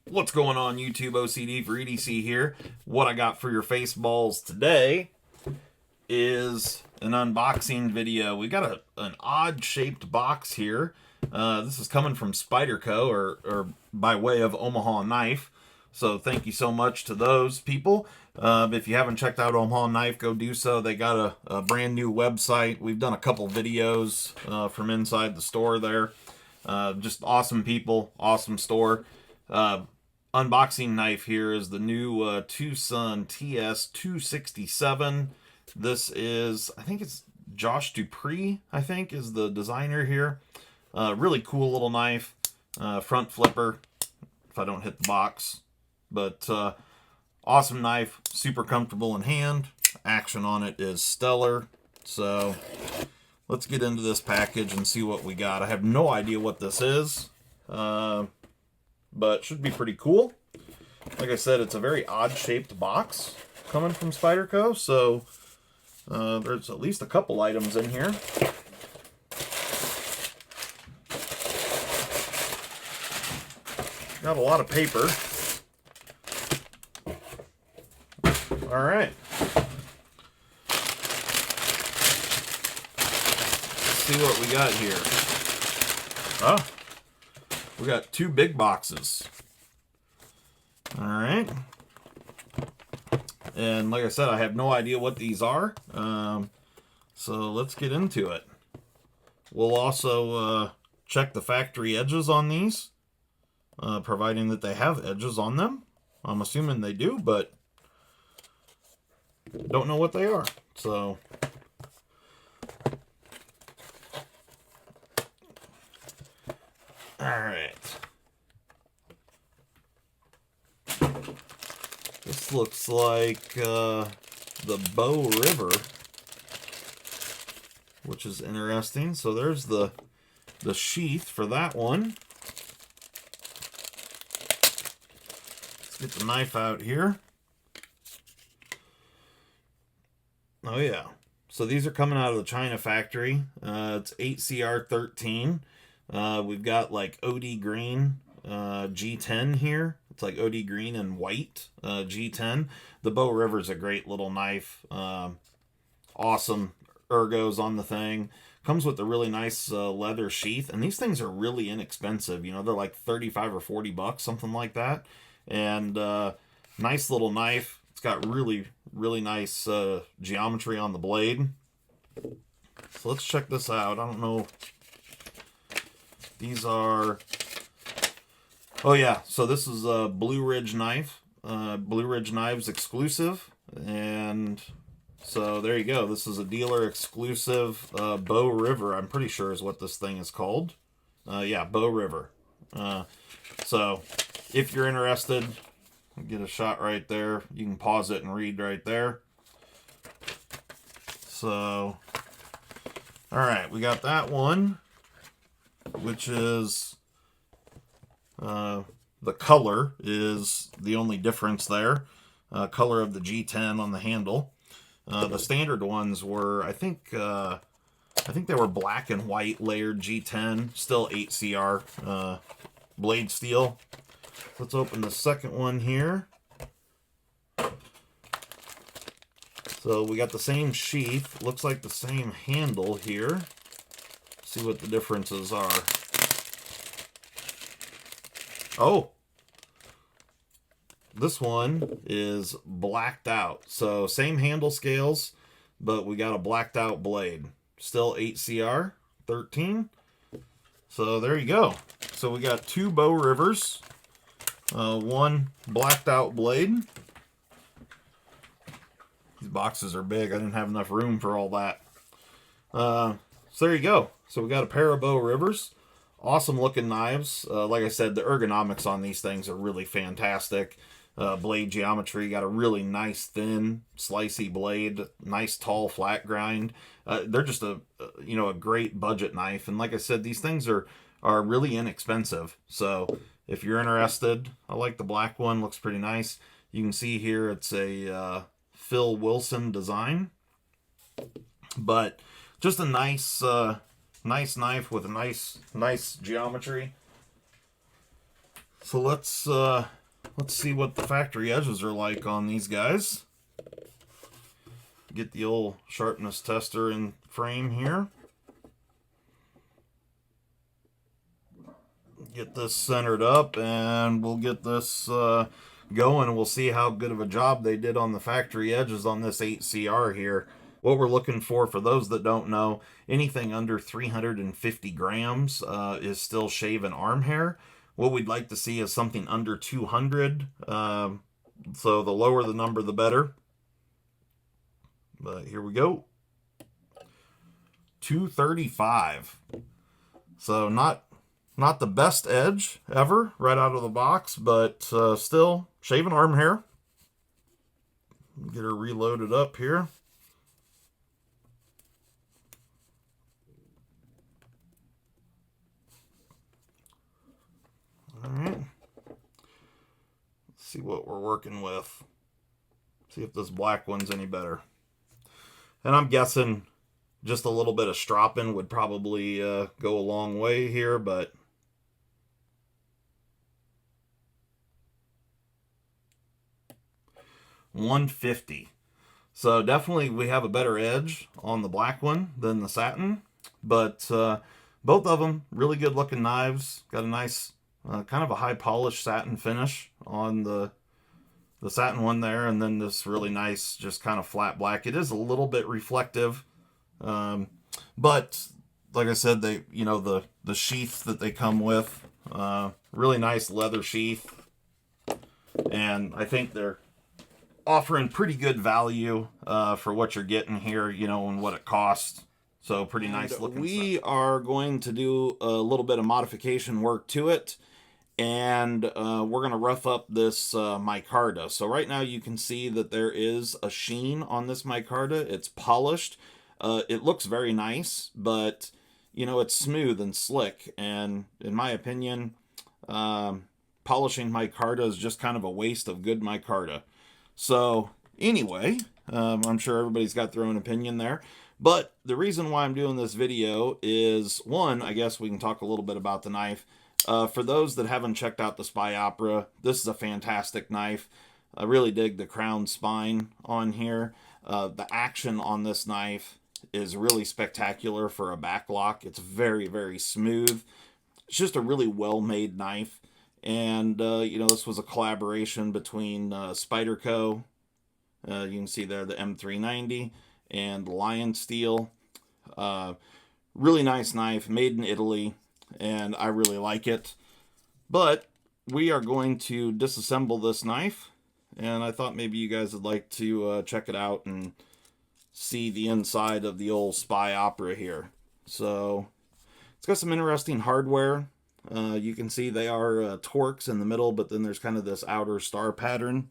What's going on, YouTube? OCD for EDC here. What I got for your face balls today is an unboxing video. We got an odd shaped box here. This is coming from Spyderco or by way of Omaha Knife. So thank you so much to those people. If you haven't checked out Omaha Knife, go do so. They got a brand new website. We've done a couple videos from inside the store there. Just awesome people, awesome store. Unboxing knife here is the new Tucson TS 267. This is, I think it's Josh Dupree, I think, is the designer here. Really cool little knife. Front flipper, if I don't hit the box. But awesome knife, super comfortable in hand. Action on it is stellar. So let's get into this package and see what we got. I have no idea what this is. But should be pretty cool. Like I said, it's a very odd-shaped box coming from Spyderco, so there's at least a couple items in here. Got a lot of paper. All right. Let's see what we got here. Oh. We got two big boxes. All right. And like I said, I have no idea what these are. So let's get into it. We'll also check the factory edges on these, providing that they have edges on them. I'm assuming they do, but don't know what they are. So all right. This looks like the Bow River, which is interesting. So there's the sheath for that one. Let's get the knife out here. Oh yeah. So these are coming out of the China factory. It's 8CR13. We've got like OD green G10 here. It's like OD green and white G10. The Bow River is a great little knife. Awesome ergos on the thing. Comes with a really nice leather sheath. And these things are really inexpensive. You know, they're like 35 or 40 bucks, something like that. And nice little knife. It's got really, really nice geometry on the blade. So let's check this out. I don't know. These are, oh yeah, so this is a Blue Ridge knife, Blue Ridge Knives exclusive, and so there you go. This is a dealer exclusive Bow River, I'm pretty sure is what this thing is called. Yeah, Bow River. So if you're interested, get a shot right there. You can pause it and read right there. So, all right, we got that one, which is the color is the only difference there. Color of the G10 on the handle. The standard ones were, I think they were black and white layered G10, still 8CR blade steel. Let's open the second one here. So we got the same sheath, looks like the same handle here. See what the differences are. Oh, this one is blacked out. So same handle scales, but we got a blacked out blade. Still 8CR 13. So there you go. So we got two Bow Rivers, one blacked out blade. These boxes are big. I didn't have enough room for all that. So there you go. So we got a pair of Bow Rivers. Awesome looking knives. Like I said, the ergonomics on these things are really fantastic. Blade geometry, got a really nice thin slicey blade, nice tall flat grind. They're just a great budget knife. And like I said, these things are really inexpensive. So if you're interested, I like the black one, looks pretty nice. You can see here it's a Phil Wilson design, but just a nice nice knife with a nice geometry. So let's see what the factory edges are like on these guys. Get the old sharpness tester in frame here. Get this centered up, and we'll get this going, and we'll see how good of a job they did on the factory edges on this 8CR here. What we're looking for those that don't know, anything under 350 grams is still shaven arm hair. What we'd like to see is something under 200. So the lower the number, the better. But here we go. 235. So not the best edge ever right out of the box, but still shaven arm hair. Get her reloaded up here. All right. Let's see what we're working with. See if this black one's any better. And I'm guessing just a little bit of stropping would probably go a long way here, but 150. So definitely we have a better edge on the black one than the satin, but both of them really good looking knives. Got a nice kind of a high polished satin finish on the satin one there, and then this really nice just kind of flat black. It is a little bit reflective, but like I said, they, you know, the sheath that they come with, really nice leather sheath, and I think they're offering pretty good value for what you're getting here, you know, and what it costs. So pretty nice looking. We are going to do a little bit of modification work to it, and we're going to rough up this micarta. So right now you can see that there is a sheen on this micarta. It's polished. It looks very nice, but you know, it's smooth and slick, and in my opinion, polishing micarta is just kind of a waste of good micarta. So anyway, I'm sure everybody's got their own opinion there. But the reason why I'm doing this video is, one, I guess we can talk a little bit about the knife. For those that haven't checked out the SpyOpera, this is a fantastic knife. I really dig the crown spine on here. The action on this knife is really spectacular for a backlock. It's very, very smooth. It's just a really well-made knife. And, you know, this was a collaboration between Spyderco, you can see there the M390, and Lion Steel. Really nice knife, made in Italy, and I really like it. But we are going to disassemble this knife, and I thought maybe you guys would like to check it out and see the inside of the old SpyOpera here. So it's got some interesting hardware. You can see they are Torx in the middle, but then there's kind of this outer star pattern.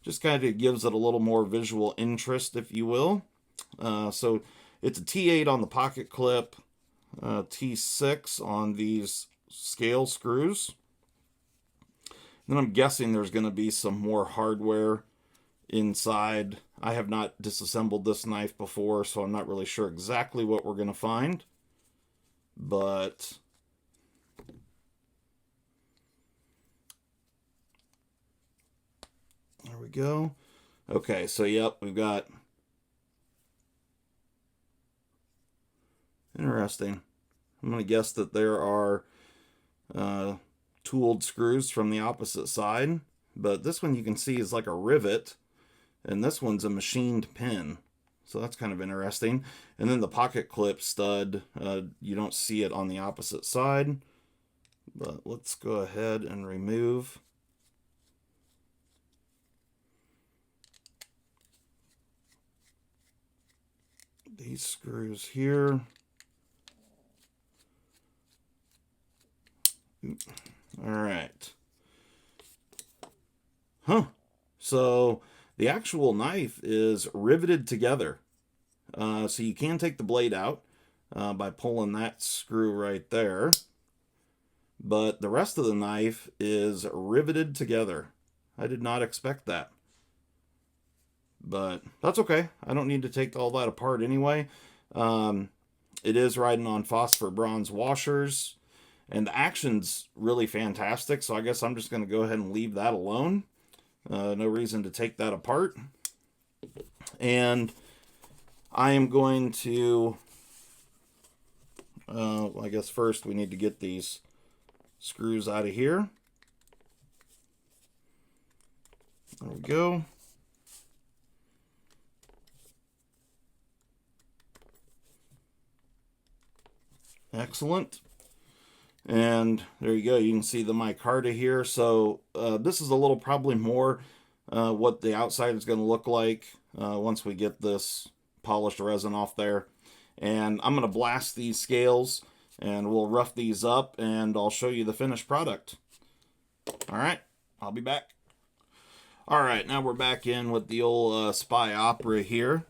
Just kind of gives it a little more visual interest, if you will. So it's a T8 on the pocket clip, T6 on these scale screws. Then I'm guessing there's going to be some more hardware inside. I have not disassembled this knife before, so I'm not really sure exactly what we're going to find. But there we go. Okay, so yep, we've got... Interesting. I'm going to guess that there are tooled screws from the opposite side. But this one you can see is like a rivet. And this one's a machined pin. So that's kind of interesting. And then the pocket clip stud, you don't see it on the opposite side. But let's go ahead and remove these screws here. All right. So the actual knife is riveted together. So you can take the blade out by pulling that screw right there. But the rest of the knife is riveted together. I did not expect that. But that's okay. I don't need to take all that apart anyway. It is riding on phosphor bronze washers. And the action's really fantastic, so I guess I'm just going to go ahead and leave that alone. No reason to take that apart. And I am going to, I guess first we need to get these screws out of here. There we go. Excellent. And there you go. You can see the micarta here. So this is a little probably more what the outside is going to look like once we get this polished resin off there. And I'm going to blast these scales and we'll rough these up and I'll show you the finished product. All right, I'll be back. All right, now we're back in with the old SpyOpera here.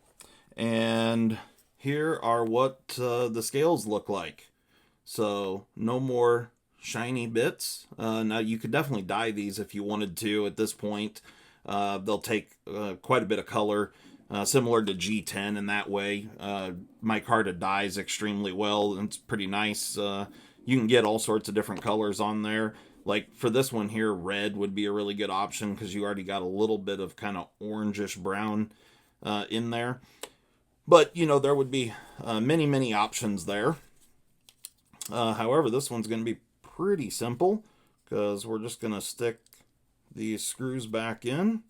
And here are what the scales look like. So no more shiny bits. Now you could definitely dye these if you wanted to at this point. They'll take quite a bit of color, similar to G10 in that way. Micarta dyes extremely well, and it's pretty nice. You can get all sorts of different colors on there. Like for this one here, red would be a really good option because you already got a little bit of kind of orangish brown in there. But, you know, there would be many options there. However, this one's going to be pretty simple because we're just going to stick these screws back in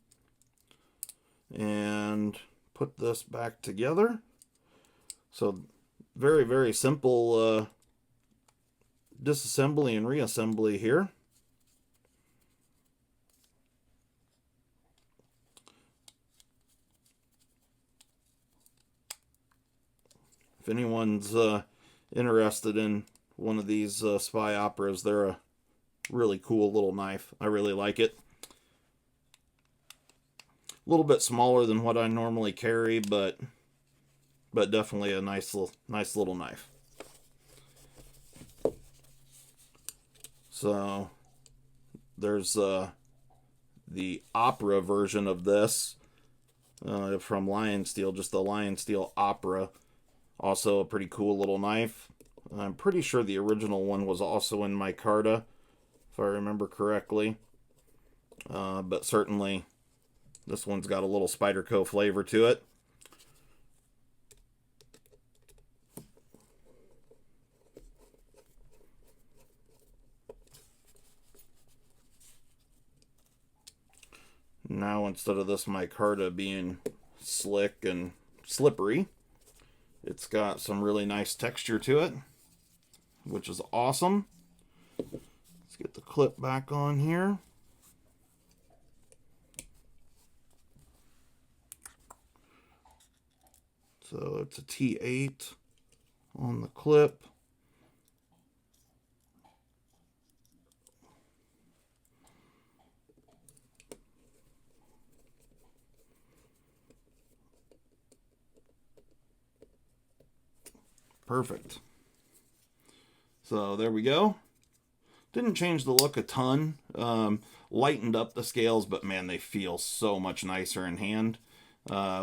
and put this back together. So very simple disassembly and reassembly here. If anyone's interested in one of these SpyOperas, they're a really cool little knife. I really like it. A little bit smaller than what I normally carry, but definitely a nice little knife. So there's the Opera version of this from Lion Steel, just the Lion Steel Opera. Also a pretty cool little knife. I'm pretty sure the original one was also in micarta, if I remember correctly. But certainly this one's got a little Spyderco flavor to it. Now instead of this micarta being slick and slippery, it's got some really nice texture to it, which is awesome. Let's get the clip back on here. So it's a T8 on the clip. Perfect. So there we go. Didn't change the look a ton. Lightened up the scales, but man, they feel so much nicer in hand,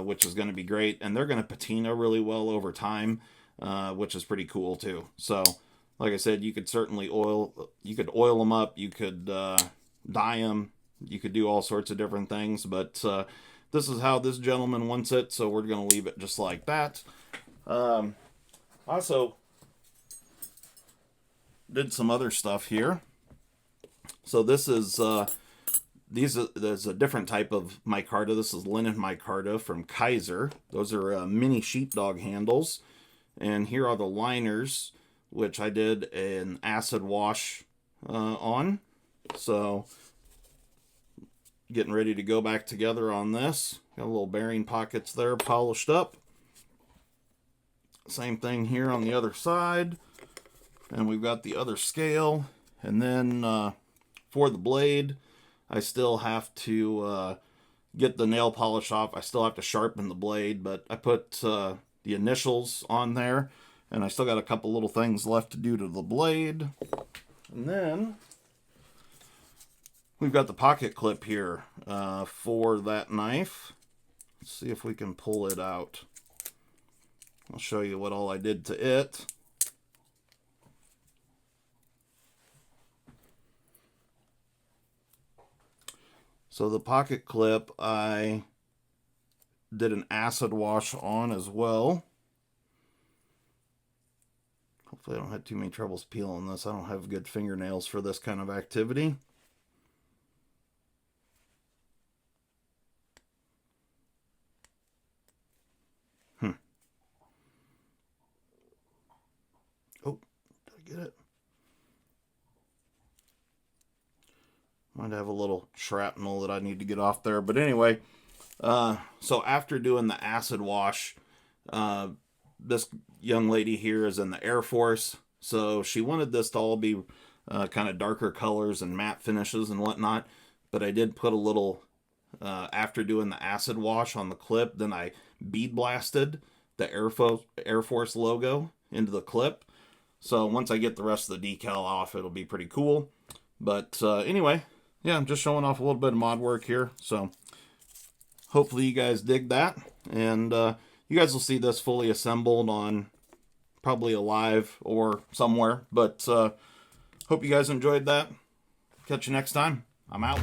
which is going to be great. And they're going to patina really well over time, which is pretty cool too. So like I said, you could certainly oil them up. You could dye them. You could do all sorts of different things, but this is how this gentleman wants it. So we're going to leave it just like that. Also did some other stuff here. So this is there's a different type of micarta. This is linen micarta from Kaiser. Those are mini sheepdog handles. And here are the liners, which I did an acid wash on. So getting ready to go back together on this. Got a little bearing pockets there polished up. Same thing here on the other side. And we've got the other scale. And then for the blade, I still have to get the nail polish off. I still have to sharpen the blade, but I put the initials on there. And I still got a couple little things left to do to the blade. And then we've got the pocket clip here for that knife. Let's see if we can pull it out. I'll show you what all I did to it. So the pocket clip I did an acid wash on as well. Hopefully I don't have too many troubles peeling this. I don't have good fingernails for this kind of activity. Oh, did I get it? Might have a little shrapnel that I need to get off there. But anyway, so after doing the acid wash, this young lady here is in the Air Force. So she wanted this to all be kind of darker colors and matte finishes and whatnot. But I did put a little, after doing the acid wash on the clip, then I bead blasted the Air Force logo into the clip. So once I get the rest of the decal off, it'll be pretty cool. But anyway, yeah, I'm just showing off a little bit of mod work here. So hopefully you guys dig that. And you guys will see this fully assembled on probably a live or somewhere. But hope you guys enjoyed that. Catch you next time. I'm out.